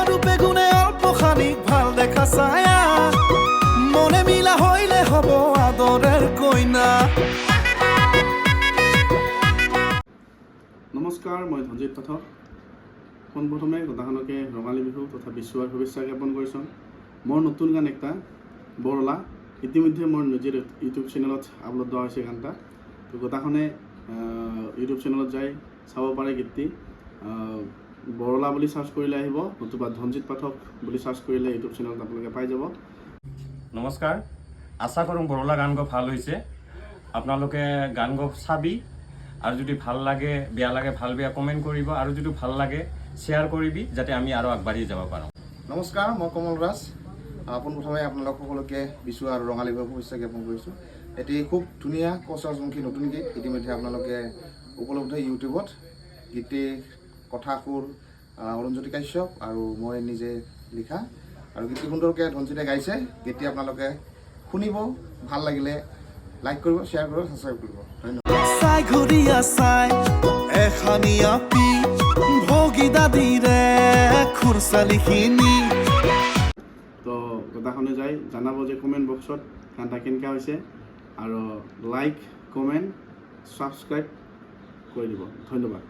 রূপে গুণে অল্প খানিক ভাল দেখা ছায়া মনে মিলা হইলে হব আদরের কইনা। নমস্কাৰ, মই ধনজিত পাঠক। পোনপ্ৰথমে গোটাখনকে ৰঙালী বিহু তথা বিশ্বৰ শুভেচ্ছা জ্ঞাপন কৰিছোঁ। মোৰ নতুন গান একটা বৰলা ইতিমধ্যে মোৰ নিজৰ ইউটিউব চেনেলত আপলোড দিয়া হৈছে গানটা। তো গোটাখনে ইউটিউব চেনেলত যাই চাব পাৰে গীতটি। বৰলা বুলি সাৰ্চ কৰিলে আহিব, নতুবা ধনজিত পাঠক বুলি সাৰ্চ কৰিলে ইউটিউব চেনেলত আপোনালোকে পাই যাব। নমস্কাৰ, আশা কৰোঁ বৰলা গান গো ভাল হৈছে। আপোনালোকে গান গো চাবি আৰু যদি ভাল লাগে বেয়া লাগে ভাল বেয়া কমেণ্ট কৰিব আৰু যদি ভাল লাগে শ্বেয়াৰ কৰিবি যাতে আমি আৰু আগবাঢ়ি যাব পাৰোঁ। নমস্কাৰ, মই কমল ৰাজ। পোনপ্ৰথমে আপোনালোক সকলোকে বিহু আৰু ৰঙালী বিহুৰ শুভেচ্ছা জ্ঞাপন কৰিছোঁ। এটি খুব ধুনীয়া কচৰাজমুখী নতুন গীত ইতিমধ্যে আপোনালোকে উপলব্ধ ইউটিউবত। গীতটিৰ কথা সুৰ অৰুণজ্যোতি কাশ্যপ আৰু মই নিজে লিখা আৰু গীতটি সুন্দৰকৈ ধনজিতে গাইছে। গীতটি আপোনালোকে শুনিব, ভাল লাগিলে লাইক কৰিব, শ্বেয়াৰ কৰিব, ছাবস্ক্ৰাইব কৰিব। ধন্যবাদ। চাই ঘূৰিয়া চাই এখানিয়া পি ভগী দাদিৰে খুৰচালিখিনি। তো গোটাখনে যাই জনাব যে কমেণ্ট বক্সত গানটা কেনেকুৱা হৈছে আৰু লাইক কমেণ্ট ছাবস্ক্ৰাইব কৰি দিব। ধন্যবাদ।